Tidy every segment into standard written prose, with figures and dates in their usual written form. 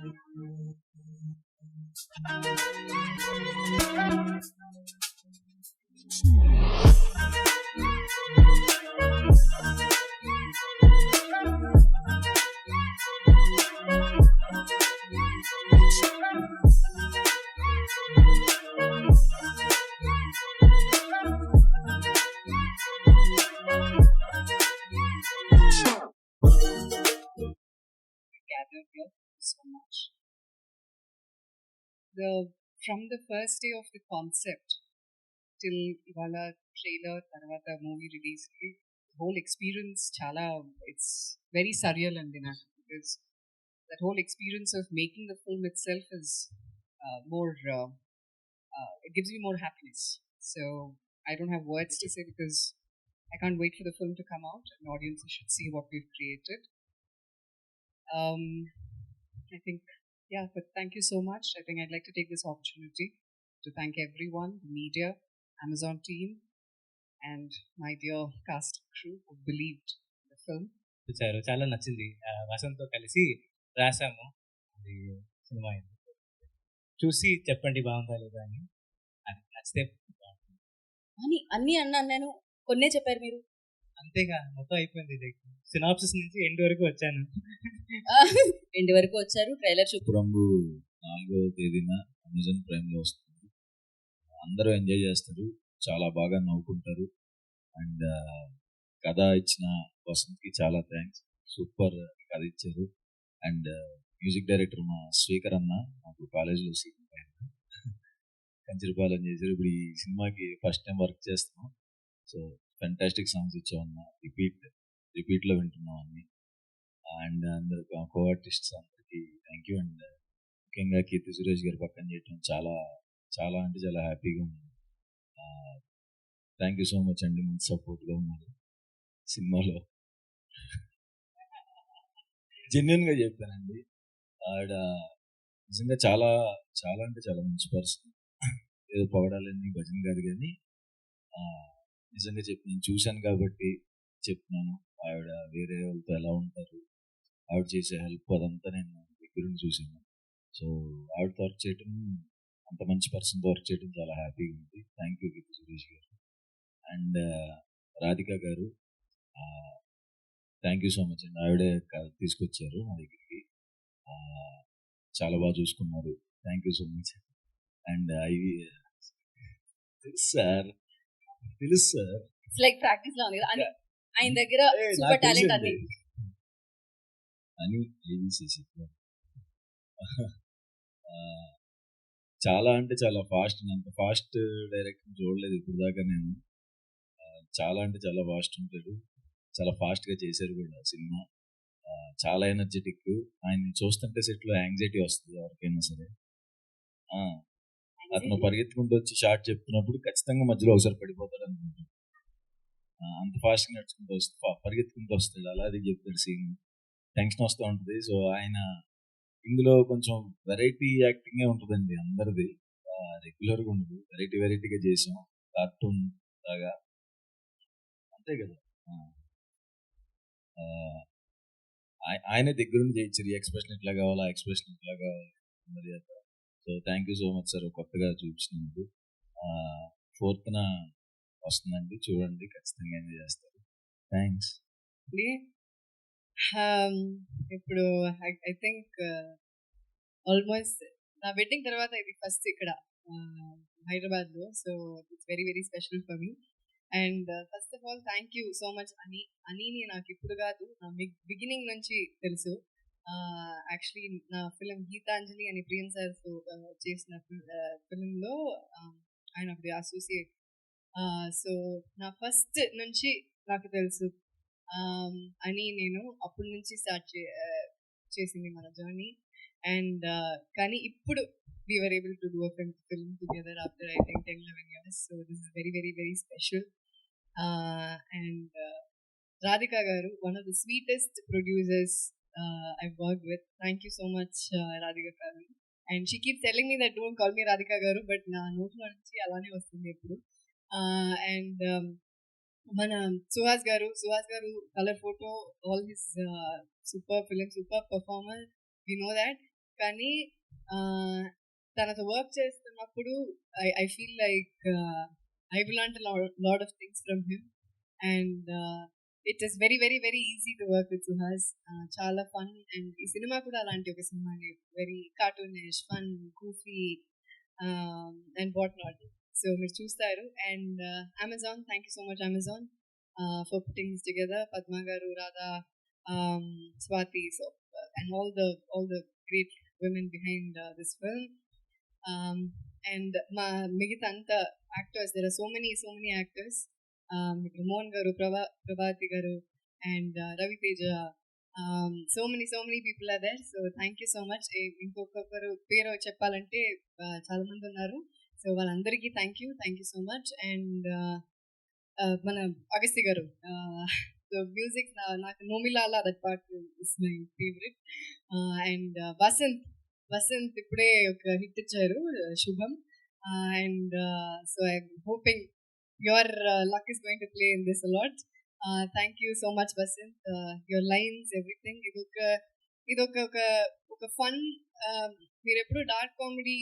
Gathered here so much. The From the first day of the concept till ఇవాళ trailer తర్వాత movie release whole experience చాలా it's very surreal అండి నాకు because that whole experience of making the film itself is more it gives me more happiness. So I don't have words to say because I can't wait for the film to come out and audiences should see what we've created. I think, yeah, but thank you so much. I think I'd like to take this opportunity to thank everyone, the media, Amazon team, and my dear cast crew who believed in the film. చూసారు, చాలా నచ్చింది. వసంత్తో కలిసి రాసాము అది cinema అయింది. చూసి చెప్పండి బాగుందా లేదా అని. అది నచ్చితే అని అన్నీ అన్నాను నేను, కొన్నే చెప్పారు మీరు. అంతేగా మొత్తం అయిపోయింది. సినాప్సిస్ నుంచి ఎండ్ వరకు వచ్చాను. ఎండ్ వరకు వచ్చారు. ట్రైలర్ రంగు 4వ తేదీన అమెజాన్ ప్రైమ్లో వస్తుంది. అందరూ ఎంజాయ్ చేస్తారు, చాలా బాగా నవ్వుకుంటారు. అండ్ కథ ఇచ్చిన వసంత్కి చాలా థ్యాంక్స్, సూపర్ కథ ఇచ్చారు. అండ్ మ్యూజిక్ డైరెక్టర్ మా స్పీకర్ అన్న నాకు కాలేజ్లో సీనియర్ కంచిరపాలెం చేశారు. ఇప్పుడు ఈ సినిమాకి ఫస్ట్ టైం వర్క్ చేస్తున్నాం. సో ఫెంటాస్టిక్ సాంగ్స్ ఇచ్చామన్న, రిపీట్లో వింటున్నాం అన్ని. అండ్ అందరు కో ఆర్టిస్ట్స్ అందరికీ థ్యాంక్ యూ. అండ్ ముఖ్యంగా కీర్తి సురేష్ గారి పక్కన చేయటం చాలా చాలా అంటే చాలా హ్యాపీగా ఉంది. థ్యాంక్ యూ సో మచ్ అండి, మంచి సపోర్ట్గా ఉన్నారు సినిమాలో. జెన్యున్గా చెప్పానండి. ఆవిడ నిజంగా చాలా చాలా అంటే చాలా మంచి పర్సన్. ఏదో పొగడాలని భజన కాదు, కానీ నిజంగా చెప్పి నేను చూశాను కాబట్టి చెప్తున్నాను. ఆవిడ వేరే వాళ్ళతో ఎలా ఉంటారు, ఆవిడ చేసే హెల్ప్ అదంతా నేను దగ్గరుండి చూశాను. సో ఆవిడతో వర్క్ చేయటం, అంత మంచి పర్సన్తో వర్క్ చేయడం చాలా హ్యాపీగా ఉంది. థ్యాంక్ యూ కీర్తి సురేష్ గారు. అండ్ రాధిక గారు థ్యాంక్ యూ సో మచ్ అండి. ఆవిడే తీసుకొచ్చారు మా దగ్గరికి, చాలా బాగా చూసుకున్నారు. Thank you so much. And తెలుసు sir, it's like practice law ఉంది కదా అని. ఆయన దగ్గర సూపర్ టాలెంట్ అని చాలా అంటే చాలా ఫాస్ట్. అంత ఫాస్ట్ డైరెక్టర్ చూడలేదు ఇప్పుడు దాకా నేను. చాలా అంటే చాలా ఫాస్ట్ ఉంటాడు, చాలా ఫాస్ట్గా చేశారు కూడా సినిమా. చాలా ఎనర్జెటిక్. ఆయన చూస్తుంటే సెట్లో యాంగ్జైటీ వస్తుంది ఎవరికైనా సరే. అతను పరిగెత్తుకుంటూ వచ్చి షార్ట్ చెప్తున్నప్పుడు ఖచ్చితంగా మధ్యలో ఒకసారి పడిపోతాడు అనుకుంటాడు. అంత ఫాస్ట్గా నడుచుకుంటూ పరిగెత్తుకుంటూ వస్తాడు, అలా అది చెప్తాడు సీన్. టెన్షన్ వస్తూ ఉంటుంది. సో ఆయన ఇందులో కొంచెం వెరైటీ యాక్టింగే ఉంటుందండి అందరిది, రెగ్యులర్గా ఉండదు. వెరైటీగా చేసాం, కార్టూన్ లాగా, అంతే కదా. ఆయనే దగ్గరుండి చేయించారు. ఈ ఎక్స్ప్రెషన్ ఎట్లా కావాలా, ఎక్స్ప్రెషన్ ఎట్లా కావాలి మరి అట్లా. So thank you so much sir, కొత్తగా చూపించినందుకు. 4th వస్తుందండి, చూడండి, ఖచ్చితంగా ఎంజాయ్ చేస్తారు. థ్యాంక్స్. ఇప్పుడు ఐ థింక్ ఆల్మోస్ట్ నా వెడ్డింగ్ తర్వాత ఇది ఫస్ట్ ఇక్కడ హైదరాబాద్లో. So it's very very special for me. And first of all thank you so much అనిని నాకు ఇప్పుడు కాదు, నా బిగినింగ్ నుంచి తెలుసు. యాక్చువల్లీ నా ఫిలిం గీతాంజలి అని ప్రియన్ సార్ చేసిన ఫిలింలో ఆయన అప్పుడు అసోసియేట్. సో నా ఫస్ట్ నుంచి నాకు తెలుసు అని. నేను అప్పటి నుంచి స్టార్ట్ చేసింది మన జర్నీ. అండ్ కానీ ఇప్పుడు we were able to do a film together after I think 10-11 years. So this is very very very special. And Radhika garu, one of the sweetest producers I've worked with. Thank you so much, Radhika garu. And she keeps telling me that don't call me Radhika garu, but na note lo nunchi alane vastundi eppudu. And mana Suhas garu color photo, all his super film, super performer, we know that. కానీ తనతో work చేస్తున్నప్పుడు I feel like I will learn lot of things from him and it is very very very easy to work with Suhas. చాలా fun and ఈ cinema కూడా అలాంటి ఒక సినిమానే, very cartoonish, fun, goofy and what not. So మీరు చూస్తారు. And Amazon, thank you so much Amazon for putting this together. Padma garu, Radha, Swati, so and all the great women behind this film. And migitha anta actors, there are so many actors. Mohan garu, Prabhati garu, and Ravi Teja. So many people are there. So thank you so much. Inkokaru pero cheppalante chaala mandi unnaru. So vallandariki thank you so much. And మన అగస్తి గారు, so music నాకు నోమిలాలా that part is my favourite. And Vasanth ఇప్పుడే ఒక hit ఇచ్చారు, శుభం. And so I'm hoping your luck is going to play in this a lot. Thank you so much Vasanth, your lines, everything. ఇదొక fun. మీరు ఎప్పుడు dark comedy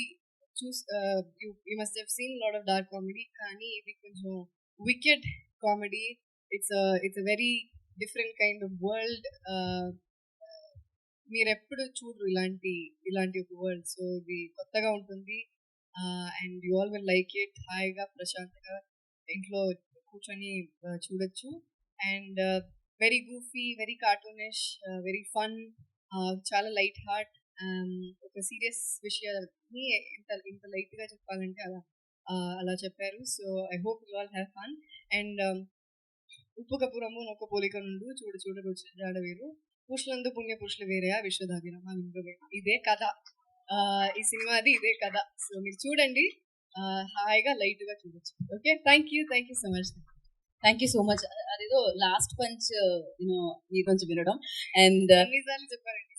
you must have seen lot of dark comedy, కానీ ఇది కొంచెం wicked comedy. It's a very different kind of world. మీరు ఎప్పుడు చూడరు ఇలాంటి ఒక వరల్డ్. సో ఇది కొత్తగా ఉంటుంది and you all will like it. హాయిగా ప్రశాంతంగా ఇంట్లో కూర్చొని చూడొచ్చు. And very goofy, very cartoonish, very fun, చాలా లైట్ హార్ట్. ఒక సీరియస్ విషయాన్ని ఇంత లైట్గా చెప్పాలంటే అలా చెప్పారు. So I hope you all have fun. And ఉప్పు కపురము నొక్క పోలిక నుండు చూడ రుచి జాడవేరు, పురుషులందు పుణ్య పురుషులు వేరేయా విశ్వదాభిరామ విందువేమ. ఇదే కథ, ఈ సినిమాది ఇదే కథ. సో మీరు చూడండి, హాయిగా లైట్గా చూడొచ్చు. Okay, thank you so much. Thank you so much. అదేదో లాస్ట్ పంచ్ మీ కొంచెం వినడం అండ్ ఎన్నిసార్లు చెప్పారండి.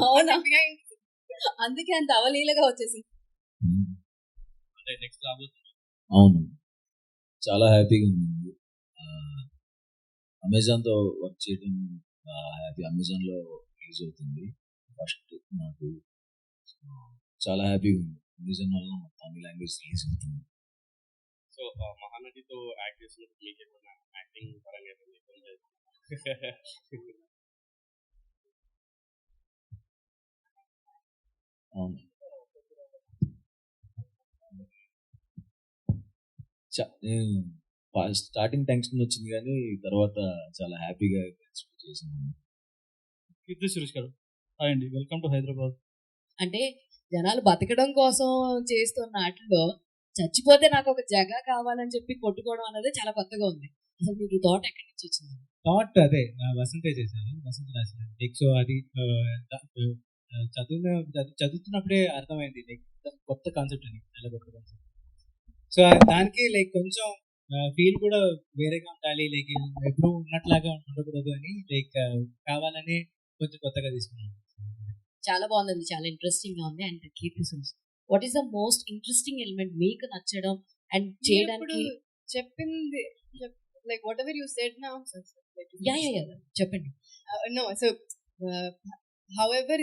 అవునా, అందుకే అంత అవలీలగా వచ్చేసింది. అవును, చాలా హ్యాపీగా ఉంది. అమెజాన్తో వర్క్ చేయడం హ్యాపీ. అమెజాన్లో రిలీజ్ అవుతుంది ఫస్ట్ నాకు, చాలా హ్యాపీగా ఉంది. అమెజాన్ వల్ల మొత్తం అన్ని లాంగ్వేజ్ రిలీజ్ అవుతుంది. సో మహానటితో యాక్ట్ చేసినప్పుడు మీకు ఏమన్నా యాక్టింగ్ పరంగా అవును, స్టార్టింగ్ టెన్షన్ వచ్చింది కానీ తర్వాత చాలా హ్యాపీగా ఎక్స్పెక్ట్ చేసింది. కీర్తి సురేష్ గారు, హాయ్ అండి, వెల్కమ్ టు హైదరాబాద్. అంటే జనాలు బతకడం కోసం చేస్తున్న ఆటల్లో చచ్చిపోతే నాకు ఒక జగ కావాలని చెప్పి కొట్టుకోవడం అనేది చాలా కొత్తగా ఉంది. అసలు మీకు థాట్ ఎక్కడి నుంచి వచ్చింది? థాట్ అదే వసంతే చేశారు, వసంత రాశారు. లైక్ సో అది చదువుతున్నప్పుడే అర్థమైంది, లైక్ కొత్త కాన్సెప్ట్ అని, చాలా కొత్త కాన్సెప్ట్. సో దానికి లైక్ కొంచెం ఫీల్ కూడా వేరేగా ఉండాలి, లైక్ ఎప్పుడు ఉన్నట్లాగా ఉండకూడదు అని లైక్ కావాలని కొంచెం కొత్తగా తీసుకున్నాను. చాలా బాగుంది, చాలా ఇంట్రెస్టింగ్ గా ఉంది. And Keerthi Suresh, what is the most interesting element మీకు నచ్చడం అండ్ చేయడానికి? చెప్పింది like whatever you said now. Yeah చెప్పండి. No, so however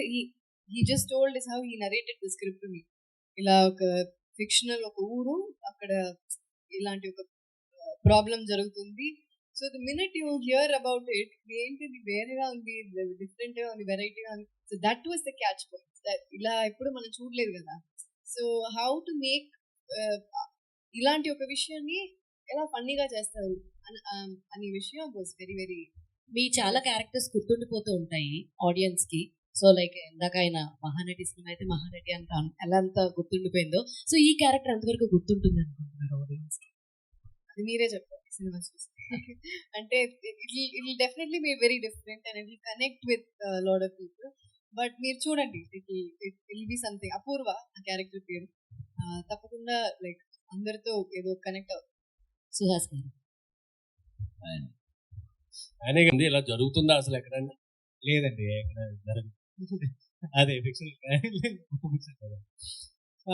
he just told us how he narrated the script to me. ఇలా ఒక ఫిక్షనల్ ఒక ఊరు, అక్కడ ఇలాంటి ఒక ప్రాబ్లం జరుగుతుంది. So the minute you hear about it, ఏంటిది వేరేగా ఉంది, డిఫరెంట్గా ఉంది, వెరైటీగా ఉంది. So that was the catch point. ఇలా ఎప్పుడు మనం చూడలేదు కదా. సో హౌ టు మేక్ ఇలాంటి ఒక విషయాన్ని ఎలా ఫన్నీగా చేస్తారు అనే విషయం వాస్ వెరీ వెరీ. మీ చాలా క్యారెక్టర్స్ గుర్తుండిపోతూ ఉంటాయి ఆడియన్స్ కి. సో లైక్ ఇందాక ఆయన మహానటి సినిమా అయితే మహానటి అంత ఎలా అంత గుర్తుండిపోయిందో, సో ఈ క్యారెక్టర్ ఎంతవరకు గుర్తుంటుంది అనుకుంటున్నారు ఆడియన్స్ కి? అది మీరే చెప్పాలి సినిమా చూసి. అంటే it will definitely be very different and it will connect with lot of people. But మీరు చూడండి, ఇట్ విల్ బి సంథింగ్. అపూర్వ ఆ క్యారెక్టర్ పేరు, తప్పకుండా లైక్ అందరితో ఏదో కనెక్ట్ అవుతుంది. సుహాస్ గారు, ఆయనే కదా ఇలా జరుగుతుందా అసలు ఎక్కడైనా? లేదండి, ఎక్కడ జరగదు. అదే ఫిక్షన్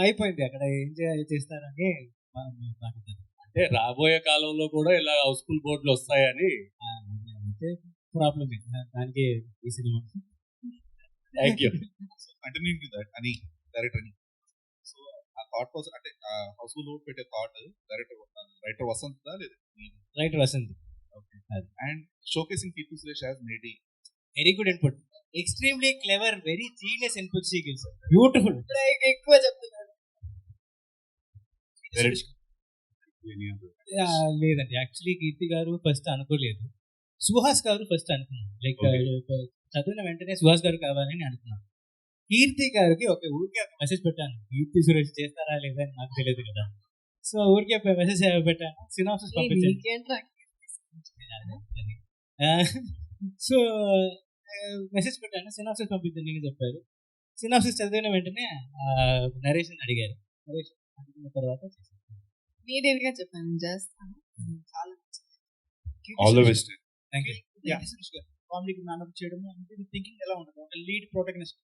అయిపోయింది, అక్కడ ఏం చేస్తారని అంటే రాబోయే కాలంలో కూడా ఇలా హౌస్ఫుల్ బోర్డులు వస్తాయని ప్రాబ్లం దానికి ఈ సినిమా. Thank you. Continuing to that అని డైరెక్టర్ అని. సో ఆ థాట్ ప్రాసెస్ అంటే హౌస్ఫుల్ పెట్టే థాట్ రైటర్ వసంత్ లేదా writer Vasanth. And showcasing Keerthy Suresh as నేటి very good input, extremely clever, very genius input sequence, beautiful. ఎక్కువ చెప్తున్నారు. లేదండి, యాక్చువల్లీ కీర్తి గారు ఫస్ట్ అనుకోలేదు, సుహాస్ గారు ఫస్ట్ అనుకున్నాను. లైక్ చదివిన వెంటనే సుహాస్ గారు కావాలని అనుకున్నాను. కీర్తి గారికి ఊరికే ఒక మెసేజ్ పెట్టాను, కీర్తి సురేష్ చేస్తారా లేదా అని నాకు తెలియదు కదా. సో ఊరికే మెసేజ్ పెట్టాను, సినాప్సిస్ పంపించాను. సో మెసేజ్ పెట్టాను, సినాప్సిస్ పంపించండి అని చెప్పారు. సినాప్సిస్ చదివిన వెంటనే నరేషన్ అడిగారు. నరేషన్ అడిగిన తర్వాత ఇమీడియట్ గా చెప్పాను చేస్తాను. చాలా all the best. Thank you. కామెడీకి మేనప్ చేయడం అంటే థింకింగ్ ఎలా ఉంటుంది ఒక లీడ్ ప్రొటగనిస్ట్?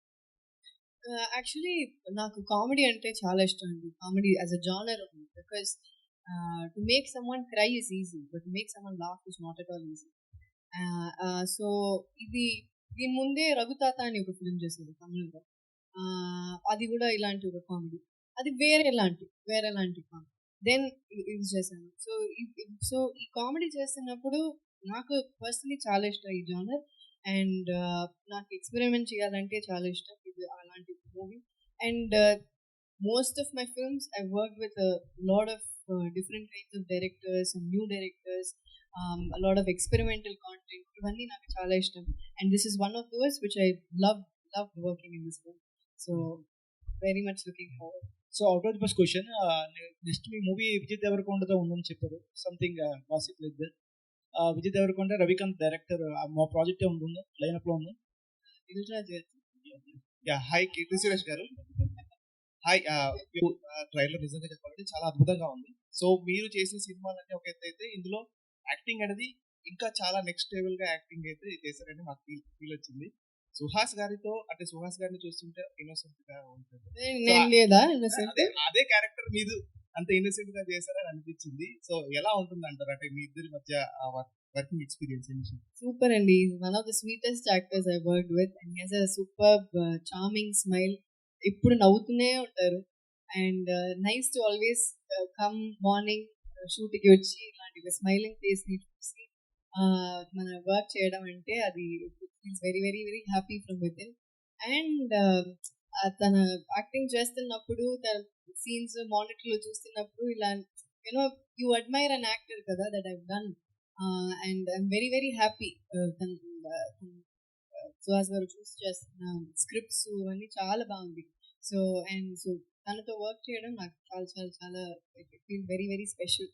యాక్చువల్లీ నాకు కామెడీ అంటే చాలా ఇష్టం అండి. కామెడీ యాజ్ అ జానర్ ఉంది. Because to make someone cry is easy, but make someone laugh is not at all easy. So దీని ముందే రఘుతాత అని ఒక ఫిల్మ్ చేశారు తమిళంలో. అది కూడా ఇలాంటి ఒక కామెడీ, అది వేరే లాంటి కామెడీ. దెన్ ఇది చేశాను. సో ఈ కామెడీ చేస్తున్నప్పుడు నాకు పర్సనలీ చాలా ఇష్టం ఈ జానర్. అండ్ నాకు ఎక్స్పెరిమెంట్ చేయాలంటే చాలా ఇష్టం ఇది అలాంటి movie. And most of my films I work with lot of different kinds of directors and new directors, lot of experimental content. ఇవన్నీ నాకు చాలా ఇష్టం. And this is one of those which I love working in this film. So very much looking forward. So out of box question, next మీ movie Vijay దేవరకొండతో ఉందని చెప్పారు, something gossip like that. Vijay Deverakonda, Ravikanth director, మా project ఉంటుందా lineup లో ఉందా? Hi Keerthy Suresh గారు. Hi. Trailer నిజంగా చెప్పాలంటే చాలా అద్భుతంగా ఉంది. సో మీరు చేసిన సినిమాలన్నీ ఒక ఎత్తు అయితే ఇందులో యాక్టింగ్ అనేది ఇంకా చాలా నెక్స్ట్ లెవెల్ గా యాక్టింగ్ అయితే చేశారని నాకు ఫీల్ వచ్చింది. సుహాస్ గారిని చూస్తుంటే ఇన్నోసెంట్ గా ఉంటుంది. అదే క్యారెక్టర్ మీరు అంత ఇన్నోసెంట్ గా చేశారని అనిపించింది. సో ఎలా ఉంటుంది అంటారు, అంటే మీ ఇద్దరి మధ్య వర్కింగ్ ఎక్స్పీరియన్స్? సూపర్ అండి. One of the sweetest actors I worked with and he has a superb charming smile. ఎప్పుడు నవ్వుతూనే ఉంటారు. And nice to always come morning షూట్కి వచ్చి ఇలాంటి స్మైలింగ్ ఫేస్ ని చూసి మన వర్క్ చేయడం అంటే అది feels very very very happy from with in. And తన యాక్టింగ్ చేస్తున్నప్పుడు తన సీన్స్ మానిటర్లో చూస్తున్నప్పుడు ఇలా you know you admire an actor కదా that I've done. And I'm very very happy. Suhas garu చూస్ చేస్తున్న స్క్రిప్ట్స్ అన్నీ చాలా బాగుంది. సో తనతో వర్క్ చేయడం నాకు చాలా చాలా చాలా ఫీల్ వెరీ వెరీ స్పెషల్.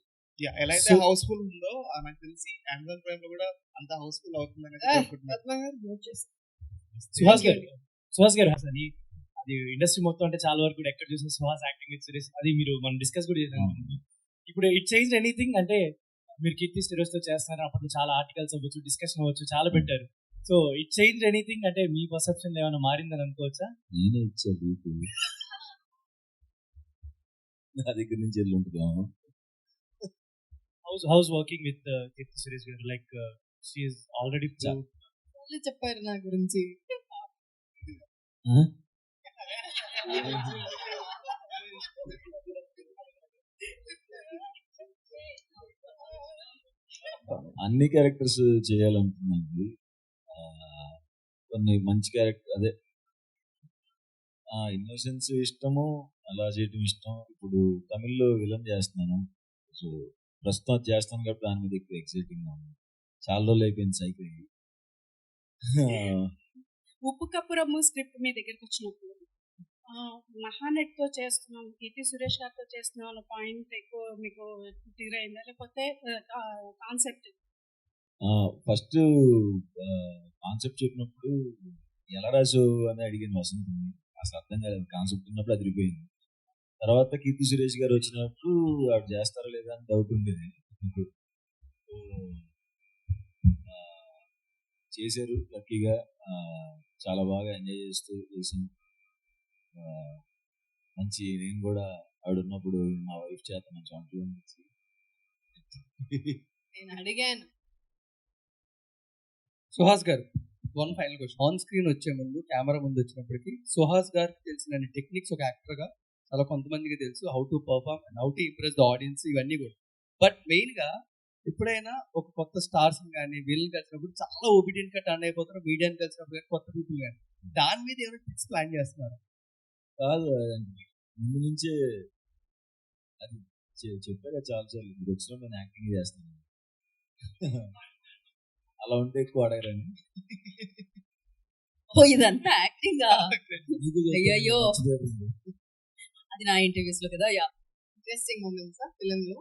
ఎలా అయితే హౌస్ఫుల్ ఉందో నాకు తెలిసి అమెజాన్ ప్రైమ్ లో కూడా అంత హౌస్ఫుల్ అవుతుందని సుహాస్ గారు అది ఇండస్ట్రీ మొత్తం అంటే చాలా వరకు ఎక్కడ చూసిన సుహాస్ యాక్టింగ్ విత్ సురేష్ అది మనం డిస్కస్ కూడా చేసాం. ఇప్పుడు ఇట్ చేంజ్ ఎనీథింగ్ అంటే మీరు కీర్తి సురేష్ తో చేస్తున్నారు, అప్పుడు చాలా ఆర్టికల్స్ అవ్వచ్చు, డిస్కషన్ అవ్వచ్చు, చాలా పెట్టారు. సో ఇట్ చేంజ్ ఎనీథింగ్ అంటే మీ పర్సెప్షన్ ఏమైనా మారిందని అనుకోవచ్చా? నేనే ఇచ్చాను నా దగ్గర నుంచి వెళ్ళి ఉంటుంది. House working with Keerthy Suresh గారు, లైక్ షీ ఇస్ ఆల్రెడీ చెప్పారు నా గురించి. అన్ని క్యారెక్టర్స్ చేయాలనుకున్నాను. కొన్ని మంచి క్యారెక్టర్ అదే ఇన్నోసెన్స్ ఇష్టము, అలా చేయటం ఇష్టం. ఇప్పుడు తమిళ్లో విలన్ చేస్తున్నాను. సో ప్రస్తుతం అది చేస్తాను కాబట్టి దాని మీద ఎక్కువ ఎక్సైటింగ్ గా ఉంది. చాలా రోజులు అయిపోయింది సైకిల్. ఉప్పు కప్పురమ్ము స్క్రిప్ట్ మీ దగ్గరికి వచ్చినప్పుడు మహానటితో చేస్తున్నాం, కీర్తి సురేష్ గారితో చేస్తున్నాం అన్న పాయింట్ ఎక్కువ మీకు క్లియర్ అయిందా, లేకపోతే కాన్సెప్ట్? ఫస్ట్ కాన్సెప్ట్ చెప్పినప్పుడు ఎలా రాసు అని అడిగిన వసంత్, అసలు అర్థం కాలేదు. కాన్సెప్ట్ ఉన్నప్పుడు అదిరిపోయింది. తర్వాత కీర్తి సురేష్ గారు వచ్చినప్పుడు ఆవిడ చేస్తారా లేదా అని డౌట్ ఉండేది. చేశారు లక్కీగా. చాలా బాగా ఎంజాయ్ చేస్తూ చేసాను. మంచి నేను కూడా ఆవిడ ఉన్నప్పుడు మా వైఫ్ చేత మంచి వంటలు నేను అడిగాను. సుహాస్ గారు, one final question. On screen వచ్చే ముందు, కెమెరా ముందు వచ్చినప్పటికీ సుహాస్ గారికి తెలిసిన టెక్నిక్స్ ఒక యాక్టర్గా చాలా కొంతమందికి తెలుసు, how to perform and how to impress the audience, ఇవన్నీ కూడా. బట్ మెయిన్గా ఎప్పుడైనా ఒక కొత్త స్టార్స్ని కానీ వీళ్ళని కలిసినప్పుడు చాలా ఒబీడియంట్గా టర్న్ అయిపోతారు, మీడియాని కలిసినప్పుడు కానీ కొత్త పీపుల్ కానీ. దాని మీద ఏమైనా ట్రిక్స్ ప్లాన్ చేస్తున్నారు? కాదు ముందు నుంచే అది చెప్పాక చాలా సార్లు మీరు వచ్చినా నేను యాక్టింగ్ చేస్తాను అలా ఉంటే ఎక్కువ అడగరని. ఓ ఇదంతా యాక్టింగ్. అయ్యయ్యో అది నా ఇంటర్వ్యూస్ లో కదా. యా ఇంట్రెస్టింగ్ మూమెంట్స్ ఫిలిం లో.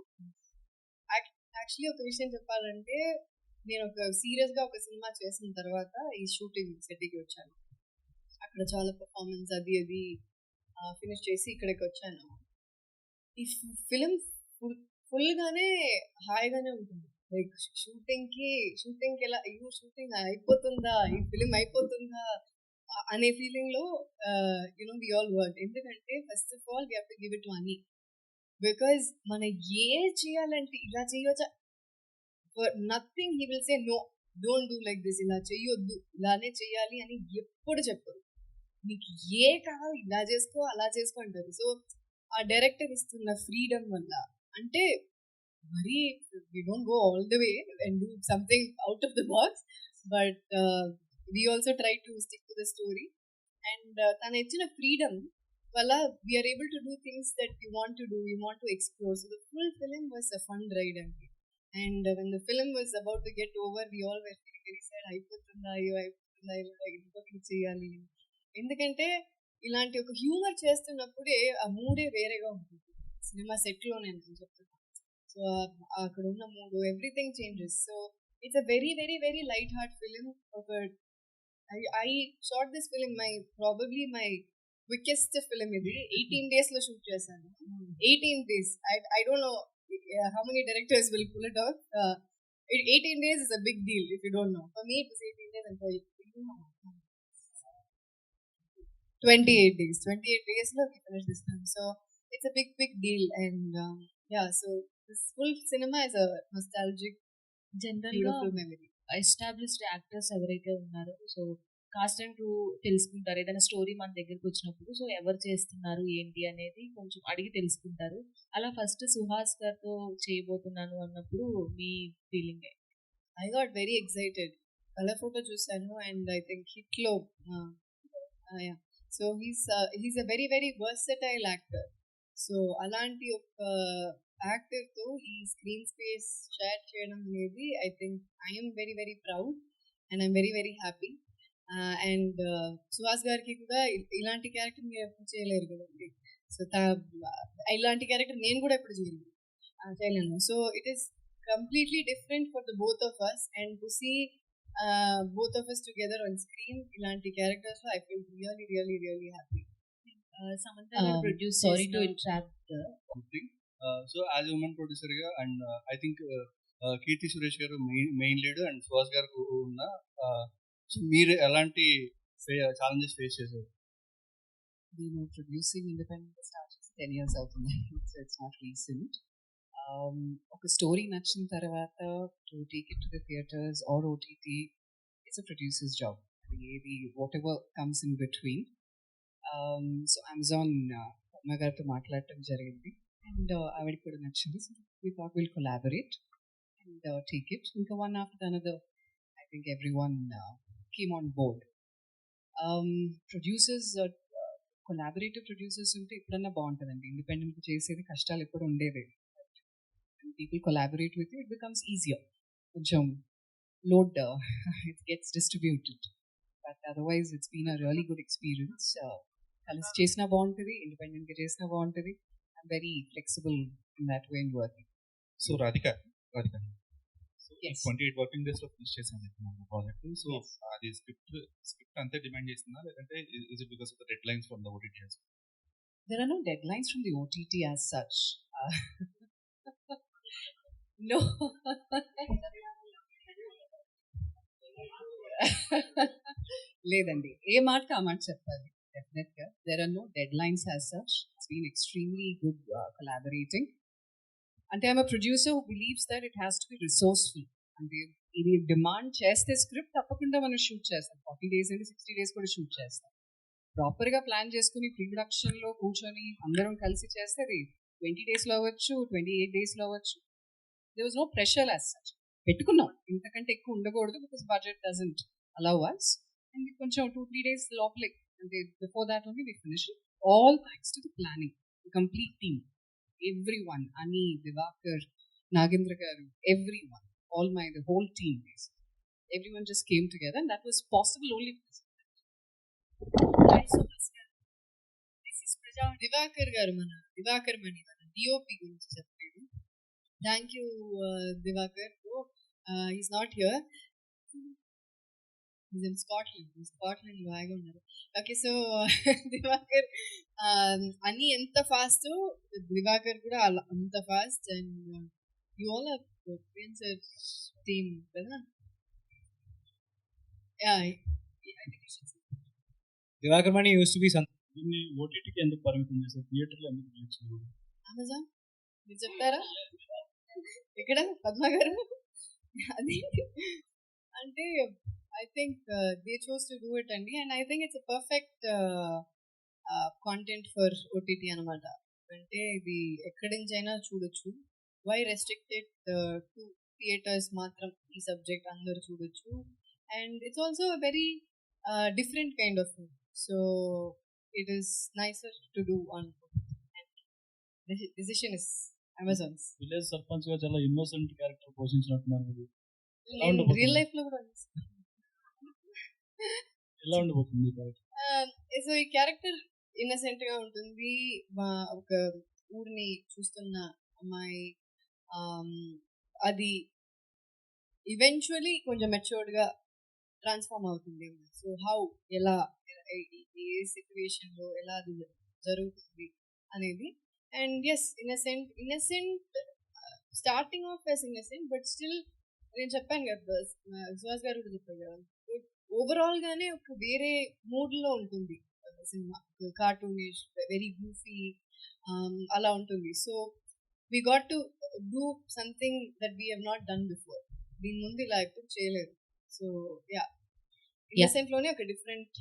యాక్చువల్లీ ఒక విషయం చెప్పాలంటే, నేను ఒక సీరియస్ గా ఒక సినిమా చేసిన తర్వాత ఈ షూటింగ్ సెట్కి వచ్చాను. అక్కడ చాలా పర్ఫార్మెన్స్ అది ఫినిష్ చేసి ఇక్కడికి వచ్చాను. ఈ ఫిలిం ఫుల్ గానే హాయిగానే ఉంటుంది. లైక్ షూటింగ్ ఎలా అయ్యో షూటింగ్ అయిపోతుందా, ఈ ఫిలిం అయిపోతుందా అనే ఫీలింగ్ లో వి ఆల్ వర్క్. ఎందుకంటే first of all we have to give it money. Because మనం చేయాలంటే ఇలా చేయొచ్చా, nothing he will say no, don't do like this, ఇలా చెయ్యొద్దు, ఇలానే చెయ్యాలి అని ఎప్పుడు చెప్పరు. నీకు కావాలి ఇలా చేసుకో అలా చేసుకో అంటారు. సో ఆ డైరెక్టర్ ఇస్తున్న ఫ్రీడమ్ వల్ల, అంటే మరి we don't go all the way and do something out of the box, but we also try to stick to the story. And tana ichina freedom valla we are able to do things that we want to do, we want to explore. So the full film was a fun ride. And when the film was about to get over, we all were very very sad. అయిపోతుందా ఇంకొకటి చేయాలి. ఎందుకంటే ఇలాంటి ఒక humour చేస్తున్నప్పుడే ఆ మూడే వేరేగా ఉంటుంది సినిమా సెట్లో. నేను చెప్తున్నాను. సో అక్కడ ఉన్న మూడు everything changes. So it's a very very very light heart film. I shot this film probably my quickest film. ఇది 18 days లో షూట్ చేశాను. 18 days. I don't know how many directors will pull it off. 18 days is a big deal if you don't know. For me it was 18 days and for you 28 days. 28 days lo we finished this film. So it's a big deal. And so this full cinema is a nostalgic, beautiful memory. Established actors ఎవరైతే ఉన్నారో, so cost and crew తెలుసుకుంటారు. ఏదైనా story మన దగ్గరకు వచ్చినప్పుడు so ఎవరు చేస్తున్నారు ఏంటి అనేది కొంచెం అడిగి తెలుసుకుంటారు. అలా ఫస్ట్ సుహాస్ గారితో చేయబోతున్నాను అన్నప్పుడు మీ ఫీలింగ్? I got very excited. Colour photo చూసాను and I think హిట్లో so he's a very very versatile actor. So అలాంటి ఒక యాక్టర్తో ఈ స్క్రీన్ స్పేస్ షేర్ చేయడం అనేది I think I'm very very proud and I'm very very happy. And Suhas గారికి కూడా ఇలాంటి క్యారెక్టర్ మీరు ఎప్పుడు చేయలేరు కదండి. సో ఇలాంటి క్యారెక్టర్ నేను కూడా ఎప్పుడు చేయలేను. So it is completely different for the both of us. And to see both of us together on screen, ilanti characters lo I feel really really really happy. Samantha producer, sorry to interrupt. So as a woman producer ga, and I think Kirti Suresh garu main lead and Suhas garu unna, so meer elanti challenges face chesaru? నేను producing independent start చేసి 10 years అవుతుంది. So it's not recent. ఒక story నచ్చిన తర్వాత to take it to the theatres or OTT it's a producer's job. ఏది whatever comes in between. So Amazon Padma గారితో మాట్లాడటం జరిగింది అండ్ ఆవిడకి కూడా నచ్చింది. So we thought will collaborate and take it. ఇంకా one after another I think everyone came on board. Producers collaborative producers ఉంటే ఎప్పుడన్నా బాగుంటుందండి. ఇండిపెండెంట్ చేసేది కష్టాలు ఎప్పుడు ఉండేవి. People collaborate with you, it becomes easier. Koncham load it gets distributed, but otherwise it's been a really good experience. Kalisi chesina baaguntadi, independent ga chesina baaguntadi. I'm very flexible in that way in working. So Radhika, so yes, 28 working days lo finish chesanu మన project. So అది script అంతే demand చేస్తుందా, లేదంటే is it because of the deadlines from the OTT? There are no deadlines from the OTT as such. No. లేదండి, ఏ మాటకి ఆ మాట చెప్పాలి. డెఫినెట్గా there are no deadlines as such. It's been extremely good collaborating. అంటే I'm a producer who believes that it has to be resourceful. అంటే ఇది demand చేస్తే స్క్రిప్ట్ తప్పకుండా మనం షూట్ చేస్తాం. 40 days అంటే 60 days కూడా షూట్ చేస్తాం. ప్రాపర్గా ప్లాన్ చేసుకుని ప్రీ ప్రొడక్షన్లో కూర్చొని అందరం కలిసి చేస్తే అది 20 daysలో అవ్వచ్చు, 28 daysలో అవ్వచ్చు. there was no pressure as such. పెట్టుకున్నాం ఇంతకంటే ఎక్కువ ఉండకూడదు because budget doesn't allow us. And కొంచెం 2-3 days లోపలే అంటే before that only we finish it. All thanks to the planning, complete team, everyone, అని, Divakar, Nagendra garu, everyone, the whole team basically. Everyone just came together and that was possible only because of that. Thanks so much, sir. This is Diwakar Mani మన DOP గురించి చెప్పాడు. Thank you Diwakar. He's not here, he's in Scotland లో హాయిగా ఉన్నారు. Okay, so Diwakar అని ఎంత fast, Divakar కూడా అంత fast. And you all are team కదా. Divakar Mani use to be దీన్ని ఓటీటీకి ఎందుకు పరిమితం చేశారు, థియేటర్లో ఎందుకు రిలీజ్ చేయలేదు? అమెజాన్ మీరు చెప్తారా? ఇక్కడ పద్మ గారు అదేంటి అంటే I think they chose to do it అండి. And I think it's a perfect content for OTT అనమాట. అంటే ఇది ఎక్కడి నుంచి అయినా చూడొచ్చు. వై రెస్ట్రిక్టెడ్ టు థియేటర్స్ మాత్రం ఈ సబ్జెక్ట్ అందరు చూడొచ్చు. And it's also very different kind of film. So it is NISER to do on decision is Amazon's. Village sarpanch గా చాలా ఇన్నోసెంట్ క్యారెక్టర్ పోషించినట్టున్నారు మీరు. రియల్ లైఫ్ లో కూడా ఎలా ఉండబోతుంది? సో ఈ క్యారెక్టర్ ఇన్నసెంట్ గా ఉంటుంది. ఒక ఊరిని చూస్తున్న అమ్మాయి, అది ఈవెన్చువలీ కొంచెం మెచ్యూర్డ్ గా ట్రాన్స్ఫార్మ్ అవుతుంది. సో హౌ, ఎలా, ఏ సిచ్యువేషన్ లో ఎలా అది జరుగుతుంది అనేది. And yes, innocent starting of yes innocent, but still నేను చెప్పాను కదా, సుహాస్ గారు కూడా చెప్పారు కదా, ఓవరాల్ గానే ఒక వేరే మూడ్ లో ఉంటుంది సినిమా. కార్టూనిష్, వెరీ గూఫీ అలా ఉంటుంది. So we got to do something that we have not done before. దీని ముందు ఇలా ఎప్పుడు చేయలేదు. సో యా, ఇన్నసెంట్ లోనే ఒక డిఫరెంట్